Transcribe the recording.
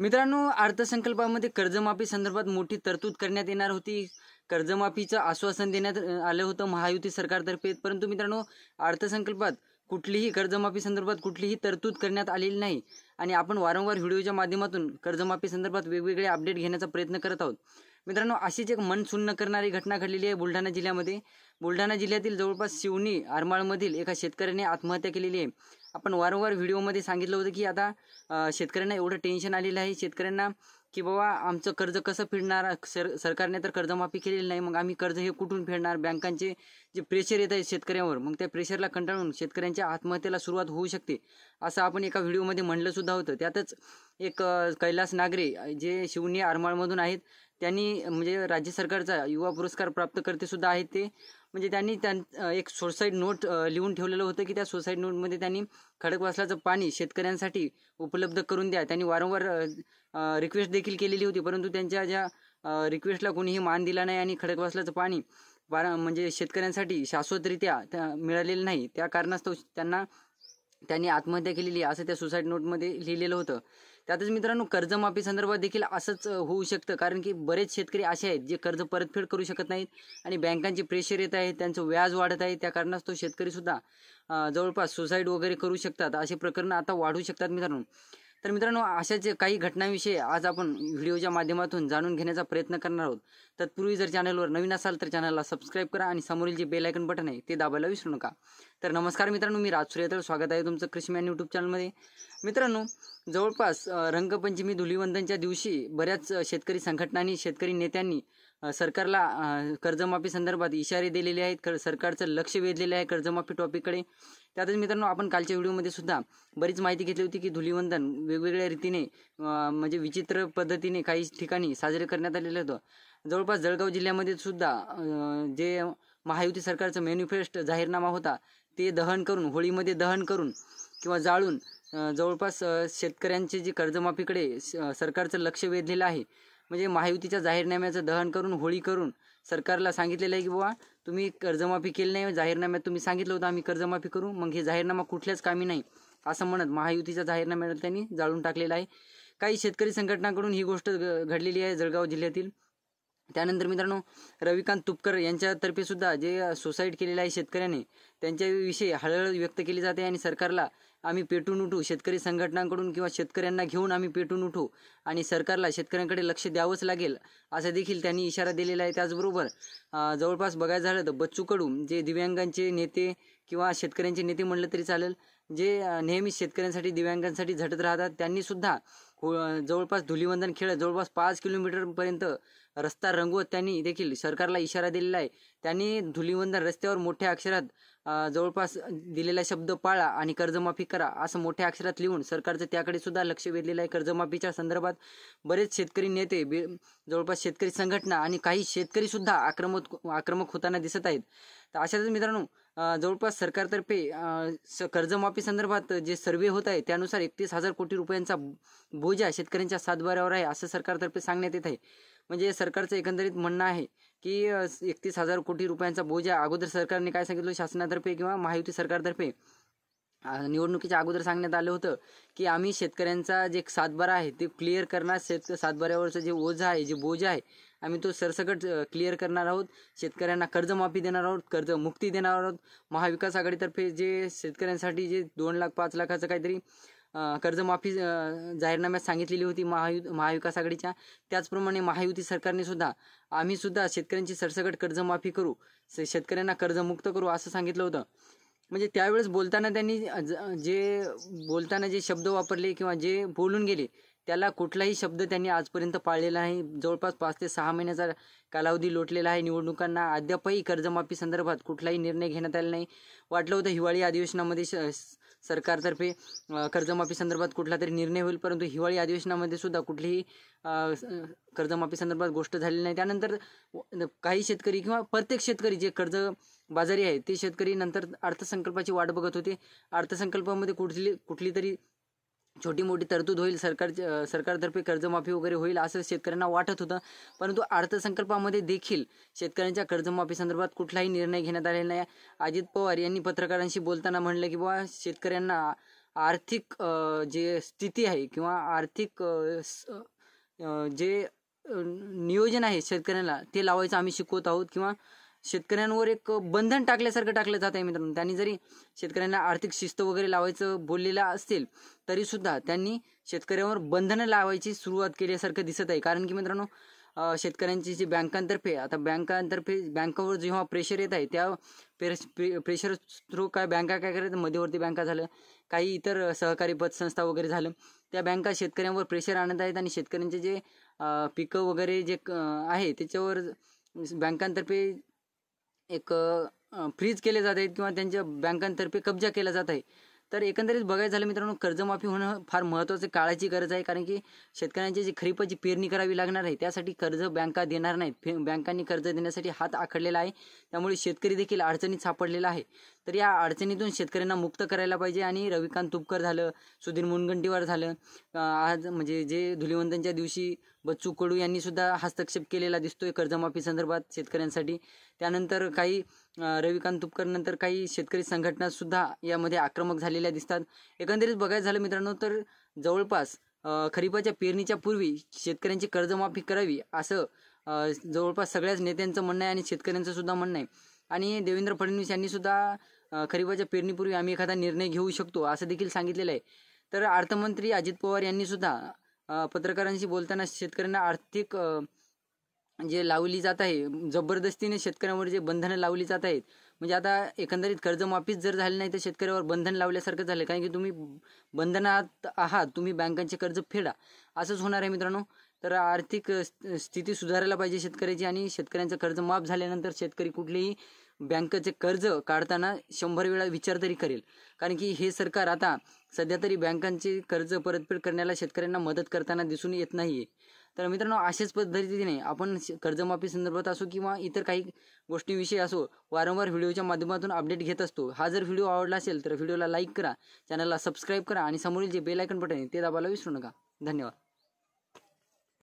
मित्रांनो, अर्थसंकल्पामध्ये कर्जमाफी संदर्भात मोठी तरतूद करण्यात येणार होती. कर्जमाफीचं आश्वासन देण्यात आलं होतं महायुती सरकारतर्फे. परंतु मित्रांनो, अर्थसंकल्पात कुठलीही कर्जमाफी संदर्भात कुठलीही तरतूद करण्यात आलेली नाही आणि आपण वारंवार व्हिडिओच्या माध्यमातून कर्जमाफी संदर्भात वेगवेगळे अपडेट घेण्याचा प्रयत्न करत आहोत. मित्रांनो, अशीच एक मन सुन्न करणारी घटना घडलेली आहे बुलढाणा जिल्ह्यामध्ये. बुलढाणा जिल्ह्यातील जवळपास शिवणी आरमाळमधील एका शेतकऱ्याने आत्महत्या केलेली आहे. आपण वारंवार व्हिडिओमध्ये सांगितलं होतं की आता शेतकऱ्यांना एवढं टेन्शन आलेलं आहे शेतकऱ्यांना की बाबा आमचं कर्ज कसं फेडणार, सरकारने तर कर्जमाफी केलेली नाही, मग आम्ही कर्ज हे कुठून फेडणार. बँकांचे जे प्रेशर येत आहे शेतकऱ्यांवर, मग त्या प्रेशरला कंटाळून शेतकऱ्यांच्या आत्महत्येला सुरुवात होऊ शकते असं आपण एका व्हिडिओमध्ये म्हणलं सुद्धा होतं. त्यातच एक कैलास नागरे जे शिवणी आरमाळमधून आहेत, त्यांनी म्हणजे राज्य सरकारचा युवा पुरस्कार प्राप्तकर्ते सुद्धा आहेत ते. म्हणजे त्यांनी एक सुसाईड नोट लिहून ठेवलेलं होतं की त्या सुसाईड नोटमध्ये त्यांनी खडकवासलाचं पाणी शेतकऱ्यांसाठी उपलब्ध करून द्या. त्यांनी वारंवार रिक्वेस्ट देखील केलेली होती, परंतु त्यांच्या ज्या रिक्वेस्टला कोणीही मान दिला नाही आणि खडकवासलाचं पाणी म्हणजे शेतकऱ्यांसाठी शाश्वतरित्या मिळालेलं नाही. त्या कारणास्तव त्यांनी आत्महत्या केलेली असं त्या सुसाईड नोटमध्ये लिहिलेलं होतं. त्यातच मित्रांनो, कर्जमाफी संदर्भात देखील असंच होऊ शकतं, कारण की बरेच शेतकरी असे आहेत जे कर्ज परतफेड करू शकत नाहीत आणि बँकांचे प्रेशर येत आहे, त्यांचं व्याज वाढत आहे. त्या कारणास्तव शेतकरी सुद्धा जवळपास सुसाईड वगैरे करू शकतात. असे प्रकरणं आता वाढू शकतात मित्रांनो. तर मित्रांनो, अशाच काही घटनांविषयी आज आपण व्हिडिओच्या माध्यमातून जाणून घेण्याचा प्रयत्न करणार आहोत. तत्पूर्वी जर चॅनलवर नवीन असाल तर चॅनलला सबस्क्राईब करा आणि समोरील जे बेल आयकन बटन आहे ते दाबायला विसरू नका. तर नमस्कार मित्रांनो, मी राज सूर्यतळ, स्वागत आहे तुमचं कृषीमॅन यूट्यूब चॅनलमध्ये. मित्रांनो, जवळपास रंगपंचमी धुलीवंदनच्या दिवशी बऱ्याच शेतकरी संघटनांनी, शेतकरी नेत्यांनी सरकारला कर्जमाफी संदर्भात इशारे दिलेले आहेत. सरकारचं लक्ष वेधलेलं आहे कर्जमाफी टॉपिककडे. त्यातच मित्रांनो, आपण कालच्या व्हिडिओमध्ये सुद्धा बरीच माहिती घेतली होती की धुलीवंदन वेगवेगळ्या रीतीने म्हणजे विचित्र पद्धतीने काही ठिकाणी साजरे करण्यात आलेलं होतं. जवळपास जळगाव जिल्ह्यामध्ये सुद्धा जे महायुती सरकारचं मॅनिफेस्टो जाहीरनामा होता ते दहन करून, होळीमध्ये दहन करून किंवा जाळून जवळपास शेतकऱ्यांचे जे कर्जमाफीकडे सरकारचं लक्ष वेधलेलं आहे. म्हणजे महायुतीच्या जाहीरनाम्याचं दहन करून, होळी करून सरकारला सांगितलेलं आहे की बाबा तुम्ही कर्जमाफी केली नाही, जाहीरनाम्यात तुम्ही सांगितलं होतं आम्ही कर्जमाफी करू, मग हे जाहीरनामा कुठल्याच कामी नाही असं म्हणत महायुतीच्या जाहीरनाम्याला त्यांनी जाळून टाकलेला आहे. काही शेतकरी संघटनांकडून ही गोष्ट घडलेली आहे जळगाव जिल्ह्यातील. त्यानंतर मित्रांनो, रविकांत तुपकर यांच्यातर्फे सुद्धा जे सुसाईड केलेलं आहे शेतकऱ्याने, त्यांच्याविषयी हळहळ व्यक्त केली जाते आणि सरकारला आम्ही पेटून उठू, शेतकरी संघटनांकडून किंवा शेतकऱ्यांना घेऊन आम्ही पेटून उठू आणि सरकारला शेतकऱ्यांकडे लक्ष द्यावंच लागेल असं देखील त्यांनी इशारा दिलेला आहे. त्याचबरोबर जवळपास बघायचं झालं तर बच्चू कडू जे दिव्यांगांचे नेते किंवा शेतकऱ्यांचे नेते म्हणलं तरी चालेल, जे नेहमी शेतकऱ्यांसाठी, दिव्यांगांसाठी झटत राहतात, त्यांनी सुद्धा जवळपास धुलीवंदन खेळत जवळपास 5 किलोमीटरपर्यंत रस्ता रंगवत त्यांनी देखील सरकारला इशारा दिलेला आहे. त्यांनी धुलीवंदन रस्त्यावर मोठ्या अक्षरात जवळपास दिलेला शब्द पाळा आणि कर्जमाफी करा असं मोठ्या अक्षरात लिहून सरकारचं त्याकडे सुद्धा लक्ष वेधलेलं आहे. कर्जमाफीच्या संदर्भात बरेच शेतकरी नेते, जवळपास शेतकरी संघटना आणि काही शेतकरी सुद्धा आक्रमक होताना दिसत आहेत. तर अशाच मित्रांनो, जवळपास सरकारतर्फे कर्जमाफी संदर्भात जे सर्वे होत आहे त्यानुसार 31,000 कोटी रुपयांचा बोजा शेतकऱ्यांच्या सातबाऱ्यावर आहे असं सरकारतर्फे सांगण्यात येत आहे. म्हणजे सरकारचं एकंदरीत म्हणणं आहे की 31,000 कोटी रुपयांचा बोजा अगोदर सरकारने काय सांगितलं, शासनातर्फे किंवा महायुती सरकारतर्फे निवडणुकीच्या अगोदर सांगण्यात आलं होतं की आम्ही शेतकऱ्यांचा जे सातबारा आहे ते क्लिअर करणार, सातबाऱ्यावरचं जे ओझा आहे, जे बोजा आहे, आम्ही तो सरसकट क्लिअर करणार आहोत. शेतकऱ्यांना कर्जमाफी देणार आहोत, कर्जमुक्ती देणार आहोत. महाविकास आघाडीतर्फे जे शेतकऱ्यांसाठी जे 2 लाख 5 लाखाचं काहीतरी कर्जमाफी जाहीरनाम्यात सांगितलेली होती महाविकास आघाडीच्या, त्याचप्रमाणे महायुती सरकारने सुद्धा आम्ही सुद्धा शेतकऱ्यांची सरसकट कर्जमाफी करू, शेतकऱ्यांना कर्जमुक्त करू असं सांगितलं होतं. म्हणजे त्यावेळेस बोलताना त्यांनी जे शब्द वापरले किंवा जे बोलून गेले त्याला कुठलाही शब्द त्यांनी आजपर्यंत पाळलेला नाही. जवळपास 5 ते 6 महिन्याचा कालावधी लोटलेला आहे निवडणुकांना, अद्यापही कर्जमाफी संदर्भात कुठलाही निर्णय घेण्यात आला नाही. वाटलं होतं हिवाळी अधिवेशनामध्ये सरकारतर्फे कर्जमाफी संदर्भात कुठला तरी निर्णय होईल, परंतु हिवाळी अधिवेशनामध्ये सुद्धा कुठलीही कर्जमाफी संदर्भात गोष्ट झालेली नाही. त्यानंतर काही शेतकरी किंवा प्रत्येक शेतकरी जे कर्ज बाजारी आहे ते शेतकरी नंतर अर्थसंकल्पाची वाट बघत होते. अर्थसंकल्पामध्ये कुठली तरी छोटी मोठी तरतूद होईल, सरकारतर्फे कर्जमाफी वगैरे होईल असं शेतकऱ्यांना वाटत होतं, परंतु अर्थसंकल्पामध्ये देखील शेतकऱ्यांच्या कर्जमाफी संदर्भात कुठलाही निर्णय घेण्यात आलेला नाही. अजित पवार यांनी पत्रकारांशी बोलताना म्हणलं की बाबा शेतकऱ्यांना आर्थिक जे स्थिती आहे किंवा आर्थिक जे नियोजन आहे शेतकऱ्यांना ते लावायचं आम्ही शिकवत आहोत, किंवा शेतकऱ्यांवर एक बंधन टाकल्यासारखं टाकलं जात आहे मित्रांनो. त्यांनी जरी शेतकऱ्यांना आर्थिक शिस्त वगैरे लावायचं बोललेलं असेल तरी सुद्धा त्यांनी शेतकऱ्यांवर बंधनं लावायची सुरुवात केल्यासारखं दिसत आहे. कारण की मित्रांनो, शेतकऱ्यांची जी बँकांवर जेव्हा प्रेशर येत आहे त्या प्रेशर थ्रू बँका काय करतात, मध्यवर्ती बँका झालं, काही इतर सहकारी पतसंस्था वगैरे झालं, त्या बँका शेतकऱ्यांवर प्रेशर आणत आहेत आणि शेतकऱ्यांचे जे पिकं वगैरे जे आहे त्याच्यावर बँकांतर्फे एक फ्रीज केले जात आहेत किंवा त्यांच्या बँकांतर्फे कब्जा केला जात आहे. तर एकंदरीत बघायचं झालं मित्रांनो, कर्जमाफी होणं फार महत्त्वाचं काळाची गरज आहे. कारण की शेतकऱ्यांची जी खरीपाची पेरणी करावी लागणार आहे त्यासाठी कर्ज बँका देणार नाहीत. बँकांनी कर्ज देण्यासाठी हात आखडलेला आहे. त्यामुळे शेतकरी देखील अडचणीत सापडलेला आहे. तर या अडचणीतून शेतकऱ्यांना मुक्त करायला पाहिजे. आणि रविकांत तुपकर झालं, सुधीर मुनगंटीवार झालं, आज म्हणजे जे धुलिवंदनच्या दिवशी बच्चू कडू यांनी सुद्धा हस्तक्षेप केलेला दिसतोय कर्जमाफी संदर्भात शेतकऱ्यांसाठी. त्यानंतर काही रविकांत तुपकर नंतर काही शेतकरी संघटना सुद्धा यामध्ये आक्रमक झालेल्या दिसतात. एकंदरीत बघायचं झालं मित्रांनो तर जवळपास खरीपाच्या पेरणीच्या पूर्वी शेतकऱ्यांची कर्जमाफी करावी असं जवळपास सगळ्याच नेत्यांचं म्हणणं आहे आणि शेतकऱ्यांचं सुद्धा म्हणणं आहे. आणि देवेंद्र फडणवीस यांनी सुद्धा खरीपाच्या पेरणीपूर्वी आम्ही एखादा निर्णय घेऊ शकतो असं देखील सांगितलेलं आहे. तर अर्थमंत्री अजित पवार यांनी सुद्धा पत्रकारांशी बोलताना शेतकऱ्यांना आर्थिक जे लावली जात आहे, जबरदस्तीने शेतकऱ्यांवर जे बंधनं लावली जात आहेत, म्हणजे आता एकंदरीत कर्जमाफीच जर झाली नाही तर शेतकऱ्यावर बंधन लावल्यासारखं झालं. कारण की तुम्ही बंधनात आहात, तुम्ही बँकांचे कर्ज फेडा, असंच होणार आहे मित्रांनो. तर आर्थिक स्थिती सुधारायला पाहिजे शेतकऱ्याची. आणि शेतकऱ्यांचं कर्ज माफ झाल्यानंतर शेतकरी कुठलेही बँकेचे कर्ज काढताना 100 वेळा विचार तरी करेल. कारण की हे सरकार आता सध्या तरी बँकांचे कर्ज परतफेड करण्याला शेतकऱ्यांना मदत करताना दिसून येत नाहीये. तर मित्रांनो, अशाच पद्धतीने आपण कर्जमाफी संदर्भात असो किंवा इतर काही गोष्टींविषयी असो वारंवार व्हिडिओच्या माध्यमातून अपडेट घेत असतो. हा जर व्हिडिओ आवडला असेल तर व्हिडिओला लाईक करा, चॅनलला सबस्क्राईब करा आणि समोरील जे बेल आयकॉन बटन आहे ते दाबायला विसरू नका. धन्यवाद.